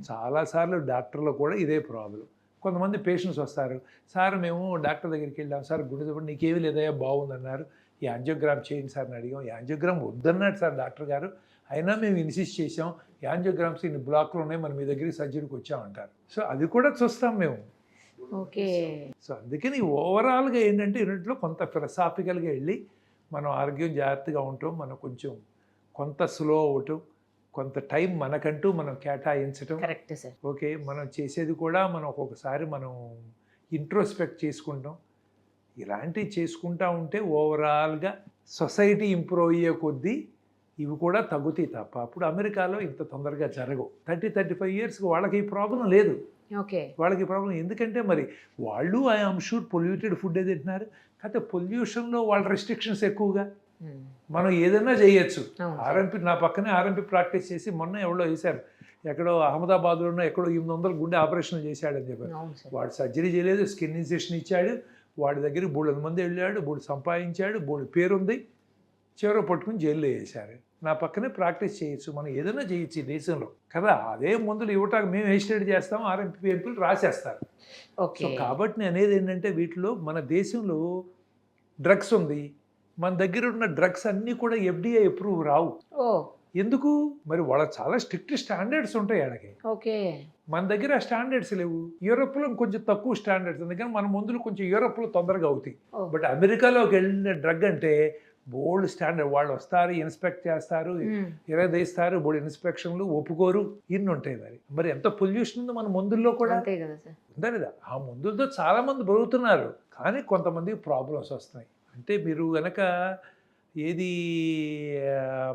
చాలాసార్లు డాక్టర్లు కూడా ఇదే ప్రాబ్లం. కొంతమంది పేషెంట్స్ వస్తారు, సార్ మేము డాక్టర్ దగ్గరికి వెళ్ళాం సార్, గుండె జబ్బు నీకేమీ లేదయ్యా బాగుందన్నారు, ఈ యాంజియోగ్రామ్ చేయండి సార్ అని అడిగాం. యాంజియోగ్రామ్ వద్దన్నాడు సార్ డాక్టర్ గారు, అయినా మేము ఇన్సిస్ట్ చేసాం, యాంజియోగ్రామ్స్ ఇన్ని బ్లాక్లు ఉన్నాయి, మనం మీ దగ్గరికి సర్జరీకి వచ్చామంటారు. సో అది కూడా చూస్తాం మేము. సో అందుకని ఓవరాల్గా ఏంటంటే యూనిట్లో కొంత ఫిలసాఫికల్గా వెళ్ళి మనం ఆరోగ్యం జాగ్రత్తగా ఉంటాం, మనం కొంచెం కొంత స్లో అవటం, కొంత టైం మనకంటూ మనం కేటాయించటం. Correct sir. ఓకే, మనం చేసేది కూడా మనం ఒక్కొక్కసారి మనం ఇంట్రోస్పెక్ట్ చేసుకుంటాం. ఇలాంటివి చేసుకుంటూ ఉంటే ఓవరాల్గా సొసైటీ ఇంప్రూవ్ అయ్యే కొద్దీ ఇవి కూడా తగ్గుతాయి తప్ప అప్పుడు అమెరికాలో ఇంత తొందరగా జరగవు. 30-35 ఇయర్స్కి వాళ్ళకి ఈ ప్రాబ్లం లేదు. వాళ్ళకి ప్రాబ్లం ఎందుకంటే మరి వాళ్ళు ఐఎమ్ షూర్ పొల్యూటెడ్ ఫుడ్ తింటున్నారు, కాకపోతే పొల్యూషన్లో వాళ్ళ రెస్ట్రిక్షన్స్ ఎక్కువగా. మనం ఏదైనా చేయొచ్చు. ఆర్ఎంపీ నా పక్కనే ఆర్ఎంపీ ప్రాక్టీస్ చేసి మొన్న ఎవడో వేశారు, ఎక్కడో అహ్మదాబాద్లోనో ఎక్కడో 800 గుండె ఆపరేషన్ చేశాడని చెప్పారు. వాడు సర్జరీ చేయలేదు, స్కిన్ ఇన్జెక్షన్ ఇచ్చాడు, వాడి దగ్గరికి 300 మంది వెళ్ళాడు, 3 సంపాదించాడు, 3 పేరుంది, చివరి పట్టుకుని జైల్లో వేశారు. నా పక్కనే ప్రాక్టీస్ చేయొచ్చు, మనం ఏదైనా చేయొచ్చు ఈ దేశంలో కదా. అదే మందులు ఇవ్వటానికి మేము ఎస్టేట్ చేస్తాం, ఆర్ఎంపీ ఎంపీలు రాసేస్తారు. సో కాబట్టి నేను అనేది ఏంటంటే వీటిలో మన దేశంలో డ్రగ్స్ ఉంది, మన దగ్గర ఉన్న డ్రగ్స్ అన్నీ కూడా FDA అప్రూవ్ రావు. ఎందుకు మరి? వాళ్ళ చాలా స్ట్రిక్ట్ స్టాండర్డ్స్ ఉంటాయి వాళ్ళకి. మన దగ్గర స్టాండర్డ్స్ లేవు. యూరోప్లో కొంచెం తక్కువ స్టాండర్డ్స్, అందుకని మన మందులు కొంచెం యూరోప్లో తొందరగా అవుతాయి. బట్ అమెరికాలోకి వెళ్ళిన డ్రగ్ అంటే బోల్డ్ స్టాండర్డ్ వాళ్ళు వస్తారు, ఇన్స్పెక్ట్ చేస్తారు, ఇరగదీస్తారు, బోల్డ్ ఇన్స్పెక్షన్లు ఒప్పుకోరు, ఇన్ని ఉంటాయి. మరి ఎంత పొల్యూషన్ ఉందో మన మందుల్లో కూడా అంతే కదా సార్. ఉందా లేదా? ఆ మందులతో చాలా మంది బతుకుతున్నారు, కానీ కొంతమందికి ప్రాబ్లమ్స్ వస్తున్నాయి. అంటే మీరు గనక ఏది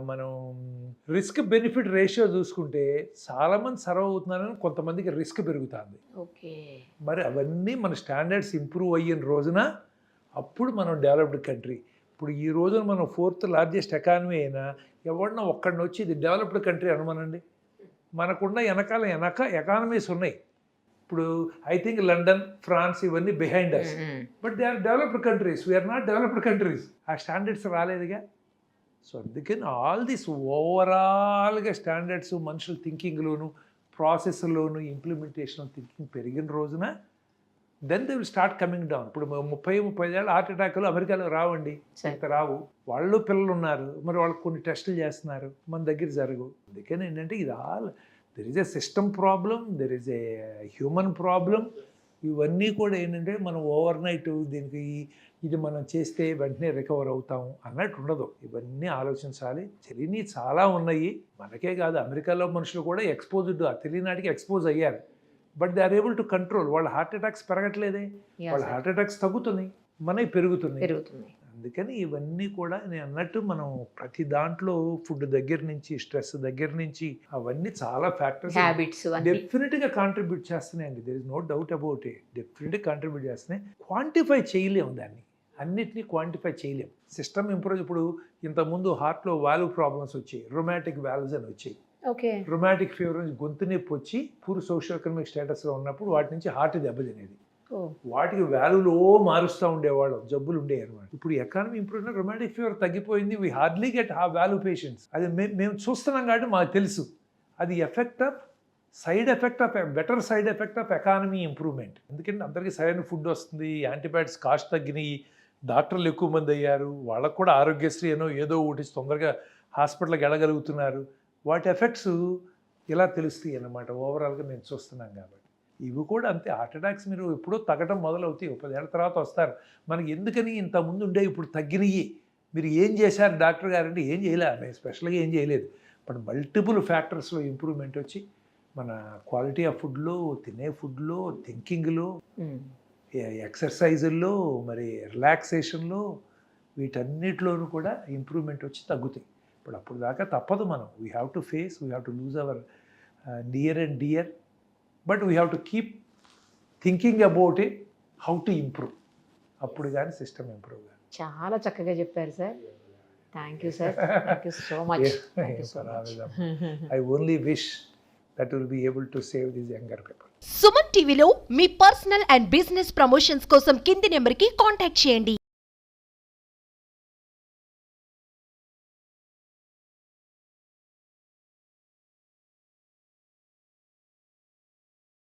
మనం రిస్క్ బెనిఫిట్ రేషియో చూసుకుంటే చాలామంది సర్వ్ అవుతున్నారని కొంతమందికి రిస్క్ పెరుగుతుంది. ఓకే. మరి అవన్నీ మన స్టాండర్డ్స్ ఇంప్రూవ్ అయిన రోజున అప్పుడు మనం డెవలప్డ్ కంట్రీ. ఇప్పుడు ఈ రోజున మనం 4th లార్జెస్ట్ ఎకానమీ అయినా ఎవరినో ఒక్కడిని వచ్చి ఇది డెవలప్డ్ కంట్రీ అనమనండి. మనకున్న వెనకాల ఎకానమీస్ ఉన్నాయి. ఇప్పుడు ఐ థింక్ లండన్, ఫ్రాన్స్ ఇవన్నీ behind us, but they are developed countries, we're not developed countries. ఆ స్టాండర్డ్స్ రాలేదుగా. సో అందుకని ఆల్ దిస్ ఓవరాల్గా స్టాండర్డ్స్ మనుషుల థింకింగ్లోను, ప్రాసెస్లోను, ఇంప్లిమెంటేషన్ థింకింగ్ పెరిగిన రోజున then they will start coming down. ఇప్పుడు 30-35 ఏళ్ళ హార్ట్ అటాక్లు అమెరికాలో రావండి, ఇంత రావు. వాళ్ళు పిల్లలు ఉన్నారు, మరి వాళ్ళకి కొన్ని టెస్టులు చేస్తున్నారు, మన దగ్గర జరగవు. అందుకని ఏంటంటే ఇది all there is a system problem, there is a human problem. ఇవన్నీ కూడా ఏంటంటే మనం ఓవర్ నైట్ దీనికి ఇది మనం చేస్తే వెంటనే రికవర్ అవుతాము అన్నట్టు ఉండదు. ఇవన్నీ ఆలోచించాలి. తెలియని చాలా ఉన్నాయి, మనకే కాదు అమెరికాలో మనుషులు కూడా ఎక్స్పోజ్డ్, తెలియనాటికి ఎక్స్పోజ్ అయ్యారు. But they are able to control. వాళ్ళ హార్ట్ అటాక్స్ పెరగట్లేదే, వాళ్ళ హార్ట్ అటాక్స్ తగ్గుతున్నాయి, మనవి పెరుగుతున్నాయి. అందుకని ఇవన్నీ కూడా నేను అన్నట్టు మనం ప్రతి దాంట్లో ఫుడ్ దగ్గర నుంచి, స్ట్రెస్ దగ్గర నుంచి, అవన్నీ చాలా ఫ్యాక్టర్స్ డెఫినెట్గా కాంట్రిబ్యూట్ చేస్తున్నాయండి. There is no doubt about it. డెఫినెట్గా కాంట్రిబ్యూట్ చేస్తున్నాయి. క్వాంటిఫై చేయలేము దాన్ని, అన్నిటినీ క్వాంటిఫై చేయలేము. System improve. ఇప్పుడు ఇంతకుముందు హార్ట్లో వాల్వ్ ప్రాబ్లమ్స్ వచ్చాయి, రొమాటిక్ వాల్వ్స్ అని వచ్చాయి. రొమాటిక్ ఫీవర్ నుంచి గొంతు నొప్పి వచ్చి పూర్ సోషల్ ఎకనామిక్ స్టేటస్లో ఉన్నప్పుడు వాటి నుంచి హార్ట్ దెబ్బతినేది. వాటికి వాల్యూలో మారుస్తూ ఉండేవాళ్ళం, జబ్బులు ఉండేవి అనమాట. ఇప్పుడు ఎకానమీ ఇంప్రూవ్ అయినా రొమాటిక్ ఫీవర్ తగ్గిపోయింది. వీ హార్డ్లీ గెట్ ఆ వాల్యూ పేషెంట్స్. అది మేము చూస్తున్నాం కాబట్టి మాకు తెలుసు. అది effect of side effect of better side effect of economy improvement. ఎందుకంటే అందరికీ సరైన ఫుడ్ వస్తుంది, యాంటీబయాటిక్స్ కాస్ట్ తగ్గినాయి, డాక్టర్లు ఎక్కువ మంది అయ్యారు, వాళ్ళకు కూడా ఆరోగ్యశ్రీ ఏదో ఒకటి తొందరగా హాస్పిటల్కి వెళ్ళగలుగుతున్నారు. వాటి ఎఫెక్ట్స్ ఇలా తెలుస్తాయి అన్నమాట. ఓవరాల్గా మేము చూస్తున్నాం కాబట్టి ఇవి కూడా అంతే. హార్ట్ అటాక్స్ మీరు ఎప్పుడో తగ్గడం మొదలవుతాయి, 10 ఏళ్ళ తర్వాత వస్తారు. మనకి ఎందుకని ఇంతకుముందు ఉండే ఇప్పుడు తగ్గినవి, మీరు ఏం చేశారు డాక్టర్ గారు అంటే ఏం చేయలే, మేము స్పెషల్గా ఏం చేయలేదు. బట్ మల్టిపుల్ ఫ్యాక్టర్స్లో ఇంప్రూవ్మెంట్ వచ్చి మన క్వాలిటీ ఆఫ్ ఫుడ్లో, తినే ఫుడ్లో, థింకింగ్లో, ఎక్సర్సైజుల్లో, మరి రిలాక్సేషన్లో, వీటన్నిటిలోనూ కూడా ఇంప్రూవ్మెంట్ వచ్చి తగ్గుతాయి. ఇప్పుడు అప్పుడు దాకా తప్పదు. మనం we have to face, we have to lose our near and dear, but we have to keep thinking about it, how to improve. అప్పుడు కానీ సిస్టమ్ ఇంప్రూవ్ కానీ. చాలా చక్కగా చెప్పారు sir. Thank you sir, thank you so much. I only wish that we'll be able to save these younger people. Suman టీవీలో మీ personal and business promotions కోసం కింది నెంబర్కి కాంటాక్ట్ చేయండి.